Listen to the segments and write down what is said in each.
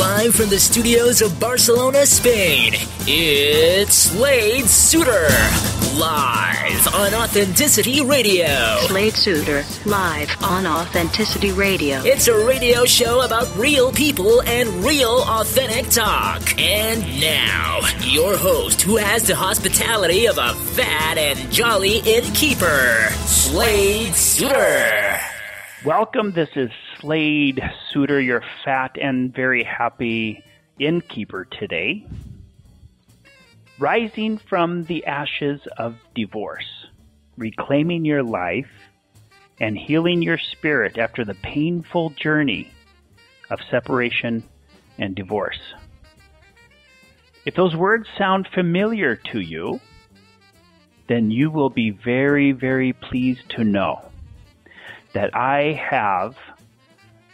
Live from the studios of Barcelona, Spain, it's Slade Suter. Live on Authenticity Radio. Slade Suter, live on Authenticity Radio. It's a radio show about real people and real authentic talk. And now, your host who has the hospitality of a fat and jolly innkeeper, Slade Suter. Welcome, this is Slade Suter, your fat and very happy innkeeper today. Rising from the ashes of divorce, reclaiming your life, and healing your spirit after the painful journey of separation and divorce. If those words sound familiar to you, then you will be very, very pleased to know that I have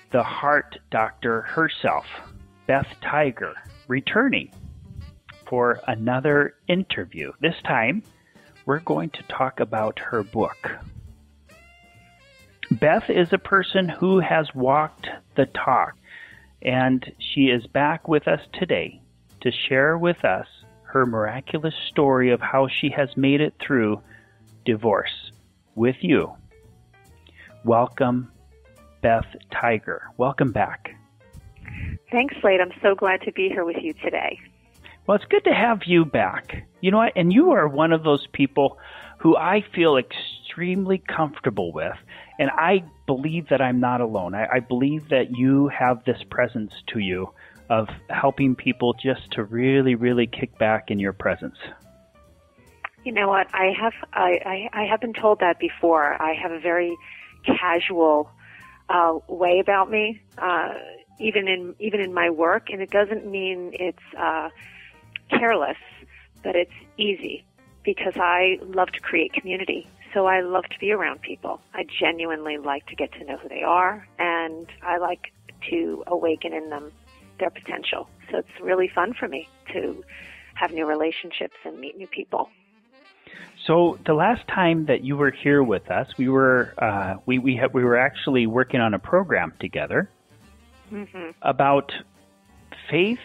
the heart doctor herself, Beth Tiger, returning for another interview. This time, we're going to talk about her book. Beth is a person who has walked the talk, and she is back with us today to share with us her miraculous story of how she has made it through divorce with you. Welcome, Beth Tiger. Welcome back. Thanks, Slade. I'm so glad to be here with you today. Well, it's good to have you back. You know what? And you are one of those people who I feel extremely comfortable with. And I believe that I'm not alone. I believe that you have this presence to you of helping people just to really, really kick back in your presence. You know what? I have been told that before. I have a very casual way about me, even in my work, and it doesn't mean it's careless, but it's easy because I love to create community. So I love to be around people. I genuinely like to get to know who they are, and I like to awaken in them their potential. So it's really fun for me to have new relationships and meet new people. So the last time that you were here with us, we were actually working on a program together about faith,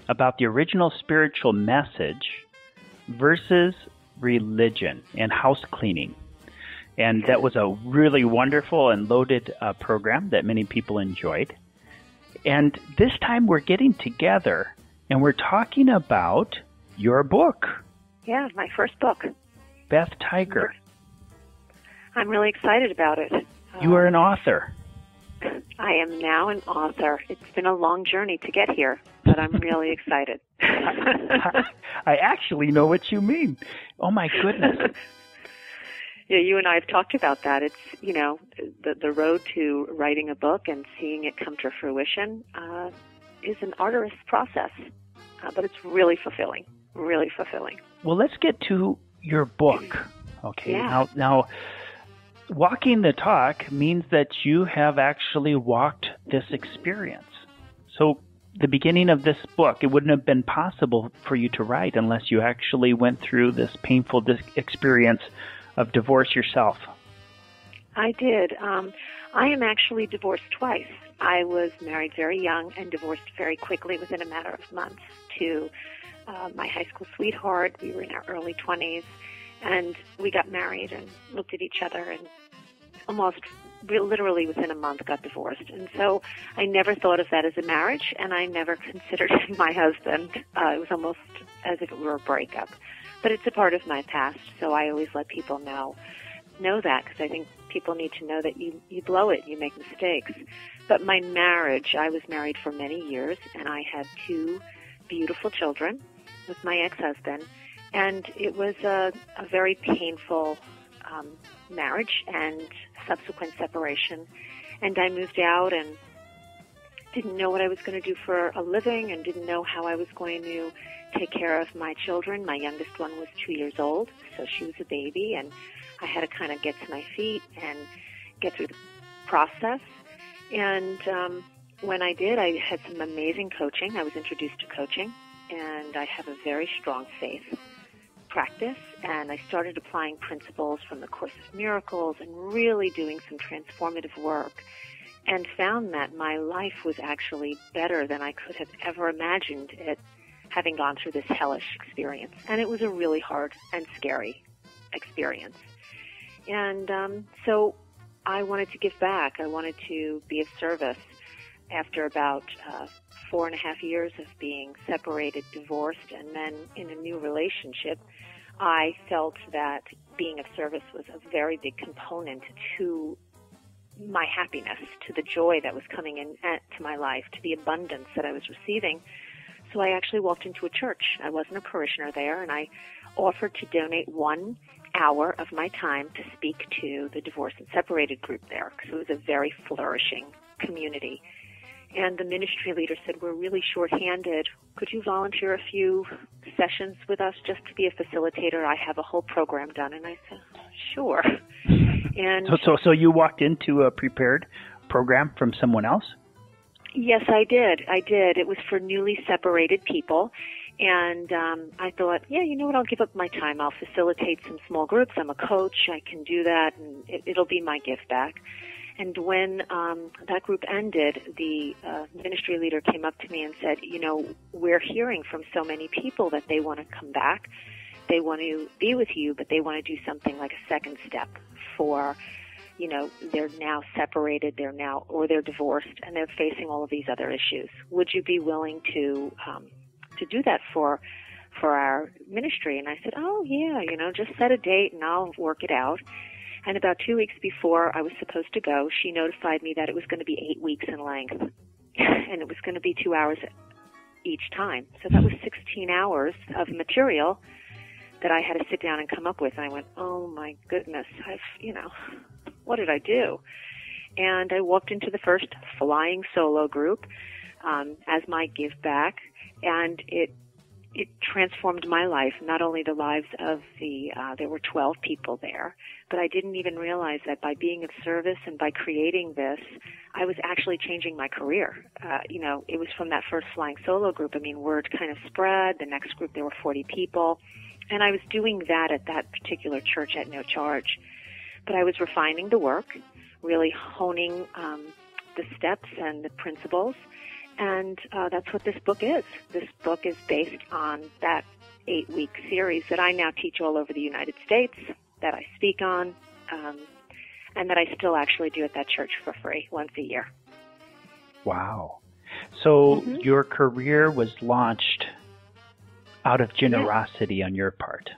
about the original spiritual message versus religion and house cleaning. And that was a really wonderful and loaded program that many people enjoyed. And this time we're getting together and we're talking about your book. Yeah, my first book. Beth Tiger. I'm really excited about it. You are an author. I am now an author. It's been a long journey to get here, but I'm really excited. I actually know what you mean. Oh, my goodness. Yeah, you and I have talked about that. It's, you know, the road to writing a book and seeing it come to fruition is an arduous process, but it's really fulfilling, really fulfilling. Well, let's get to your book. Okay. Yeah. Now, walking the talk means that you have actually walked this experience. So the beginning of this book, it wouldn't have been possible for you to write unless you actually went through this painful experience of divorce yourself. I did. I am actually divorced twice. I was married very young and divorced very quickly within a matter of months to my high school sweetheart. We were in our early 20s, and we got married and looked at each other and almost literally within a month got divorced. And so I never thought of that as a marriage, and I never considered him my husband. It was almost as if it were a breakup. But it's a part of my past, so I always let people know that, because I think people need to know that you blow it, you make mistakes. But my marriage, I was married for many years, and I had 2 beautiful children with my ex-husband, and it was a very painful marriage and subsequent separation. And I moved out and didn't know what I was going to do for a living and didn't know how I was going to take care of my children. My youngest one was 2 years old, so she was a baby, and I had to kind of get to my feet and get through the process. And when I did, I had some amazing coaching. I was introduced to coaching, and I have a very strong faith practice, and I started applying principles from the Course of Miracles and really doing some transformative work and found that my life was actually better than I could have ever imagined it, having gone through this hellish experience. And it was a really hard and scary experience. And so I wanted to give back. I wanted to be of service. After about 4.5 years of being separated, divorced, and then in a new relationship, I felt that being of service was a very big component to my happiness, to the joy that was coming into my life, to the abundance that I was receiving. So I actually walked into a church. I wasn't a parishioner there, and I offered to donate 1 hour of my time to speak to the divorced and separated group there, because it was a very flourishing community. And the ministry leader said, "We're really short-handed. Could you volunteer a few sessions with us just to be a facilitator? I have a whole program done." And I said, "Sure." And so you walked into a prepared program from someone else? Yes, I did. It was for newly separated people. And I thought, yeah, you know what, I'll give up my time. I'll facilitate some small groups. I'm a coach. I can do that, and it'll be my gift back. And when that group ended, the ministry leader came up to me and said, you know, we're hearing from so many people that they want to come back. They want to be with you, but they want to do something like a second step for, you know, they're now separated, or they're divorced, and they're facing all of these other issues. Would you be willing to do that for our ministry? And I said, oh, yeah, you know, just set a date and I'll work it out. And about 2 weeks before I was supposed to go, she notified me that it was going to be 8 weeks in length, and it was going to be 2 hours each time. So that was 16 hours of material that I had to sit down and come up with. And I went, oh, my goodness, what did I do? And I walked into the first flying solo group as my give back, and it transformed my life, not only the lives of there were 12 people there, but I didn't even realize that by being of service and by creating this, I was actually changing my career. It was from that first flying solo group. I mean, word kind of spread. The next group, there were 40 people. And I was doing that at that particular church at no charge. But I was refining the work, really honing the steps and the principles. And that's what this book is. This book is based on that 8-week series that I now teach all over the United States, that I speak on, and that I still actually do at that church for free once a year. Wow. So your career was launched out of generosity on your part.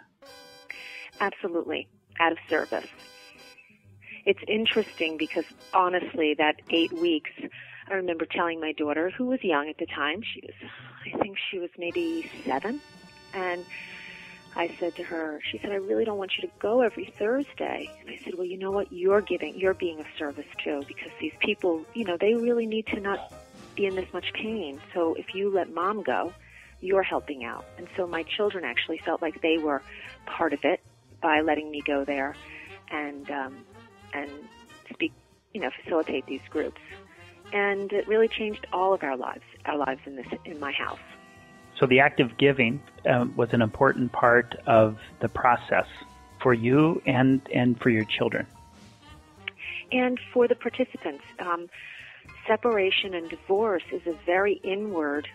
Absolutely, out of service. It's interesting because, honestly, that 8 weeks, I remember telling my daughter, who was young at the time, I think she was maybe 7, and I said to her, she said, I really don't want you to go every Thursday. And I said, well, you know what, you're being of service too, because these people, they really need to not be in this much pain. So if you let mom go, you're helping out. And so my children actually felt like they were part of it by letting me go there and speak, facilitate these groups. And it really changed all of our lives in my house. So the act of giving was an important part of the process for you and for your children. And for the participants. Separation and divorce is a very inward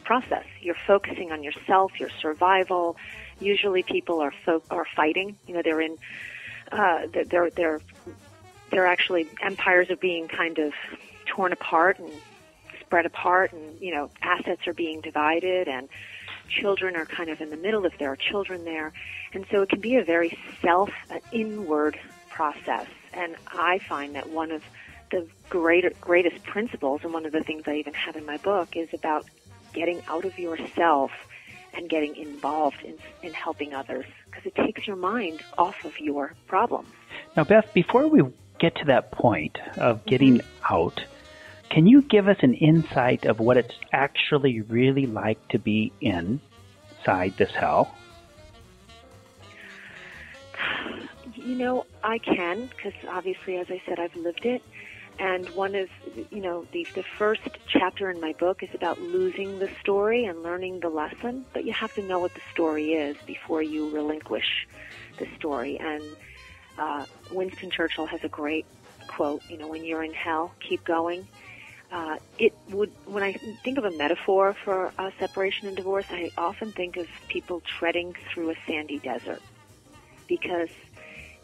process. You're focusing on yourself, your survival. Usually people are fighting. They're in they're actually, empires are being kind of torn apart and spread apart, and assets are being divided, and children are kind of in the middle if there are children there. And so it can be a very inward process. And I find that one of the greatest principles, and one of the things I even have in my book, is about getting out of yourself and getting involved in helping others, because it takes your mind off of your problems. Now, Beth, before we get to that point of getting out, can you give us an insight of what it's actually really like to be inside this hell? I can, because obviously, as I said, I've lived it. And one of, the first chapter in my book is about losing the story and learning the lesson. But you have to know what the story is before you relinquish the story. And Winston Churchill has a great quote, when you're in hell, keep going. When I think of a metaphor for separation and divorce, I often think of people treading through a sandy desert, because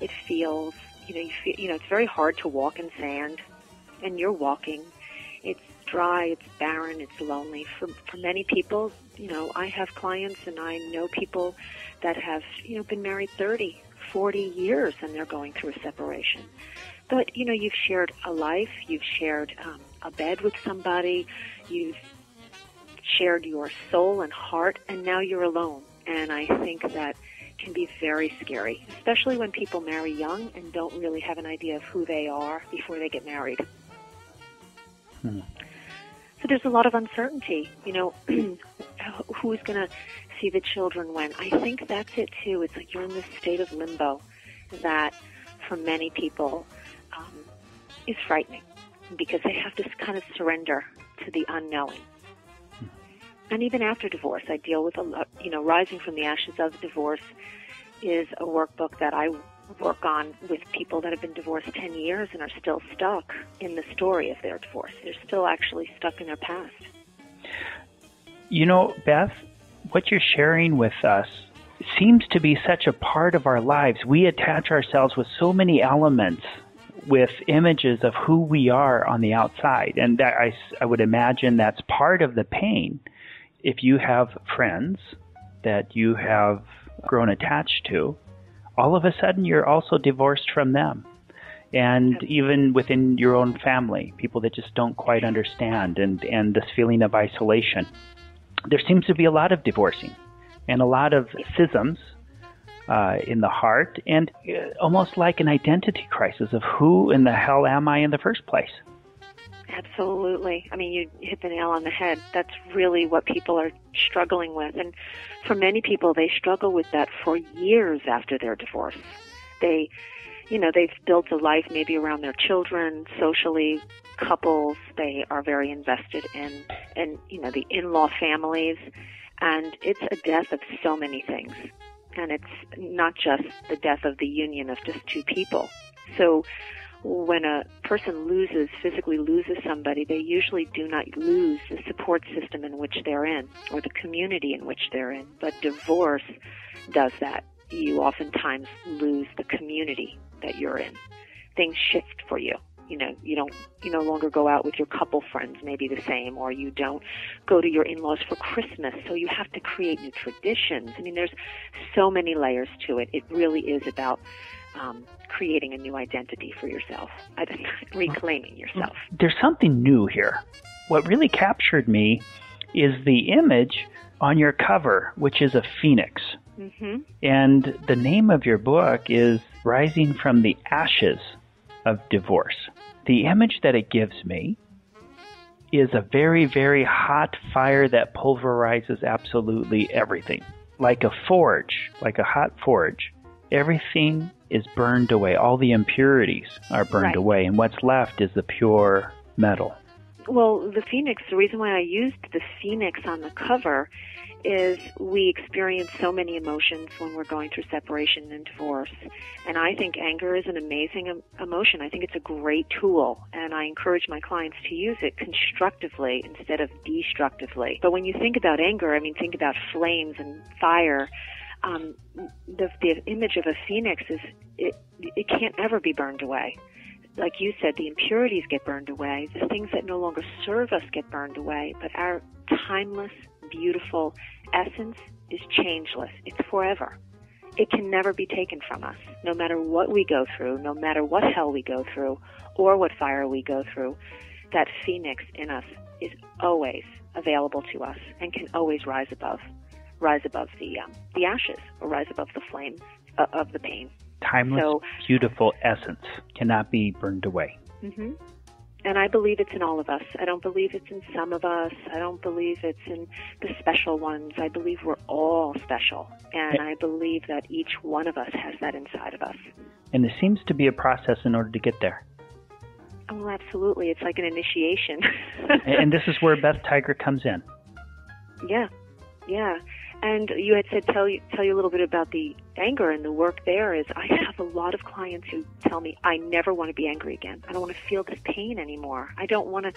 it feels, it's very hard to walk in sand, and you're walking. It's dry, it's barren, it's lonely. For many people, I have clients and I know people that have, been married 30, 40 years and they're going through a separation. But, you've shared a life, you've shared a bed with somebody, you've shared your soul and heart, and now you're alone. And I think that can be very scary, especially when people marry young and don't really have an idea of who they are before they get married. So there's a lot of uncertainty, who's going to see the children when. I think that's it too. It's like you're in this state of limbo that for many people is frightening, because they have to kind of surrender to the unknowing. And even after divorce, I deal with a lot, Rising from the Ashes of Divorce is a workbook that I work on with people that have been divorced 10 years and are still stuck in the story of their divorce. They're still actually stuck in their past. Beth, what you're sharing with us seems to be such a part of our lives. We attach ourselves with so many elements, with images of who we are on the outside. And that I would imagine that's part of the pain. If you have friends that you have grown attached to, all of a sudden you're also divorced from them. And even within your own family, people that just don't quite understand, and this feeling of isolation. There seems to be a lot of divorcing and a lot of schisms in the heart, and almost like an identity crisis of who in the hell am I in the first place? Absolutely. I mean, you hit the nail on the head. That's really what people are struggling with. And for many people, they struggle with that for years after their divorce. They've built a life maybe around their children, socially, couples. They are very invested in the in-law families. And it's a death of so many things. And it's not just the death of the union of just two people. So when a person physically loses somebody, they usually do not lose the support system in which they're in or the community in which they're in. But divorce does that. You oftentimes lose the community that you're in. Things shift for you. You no longer go out with your couple friends maybe the same, or you don't go to your in-laws for Christmas, so you have to create new traditions. I mean, there's so many layers to it. It really is about creating a new identity for yourself, reclaiming yourself. There's something new here. What really captured me is the image on your cover, which is a phoenix. Mm-hmm. And the name of your book is Rising from the Ashes of Divorce. The image that it gives me is a very, very hot fire that pulverizes absolutely everything. Like a forge, like a hot forge. Everything is burned away. All the impurities are burned away, and what's left is the pure metal. Well, the phoenix, the reason why I used the phoenix on the cover is we experience so many emotions when we're going through separation and divorce. And I think anger is an amazing emotion. I think it's a great tool, and I encourage my clients to use it constructively instead of destructively. But when you think about anger, think about flames and fire. The image of a phoenix is it can't ever be burned away. Like you said, the impurities get burned away. The things that no longer serve us get burned away. But our timeless, beautiful essence is changeless. It's forever. It can never be taken from us. No matter what we go through, no matter what hell we go through, or what fire we go through, that phoenix in us is always available to us and can always rise above the ashes, or rise above the flames of the pain. Timeless, beautiful essence cannot be burned away. Mm-hmm. And I believe it's in all of us. I don't believe it's in some of us. I don't believe it's in the special ones. I believe we're all special. And I believe that each one of us has that inside of us. And there seems to be a process in order to get there. Oh, absolutely. It's like an initiation. And this is where Beth Tiger comes in. Yeah. And you had said, tell you a little bit about the anger and the work there is I have a lot of clients who tell me, I never want to be angry again. I don't want to feel this pain anymore. I don't want to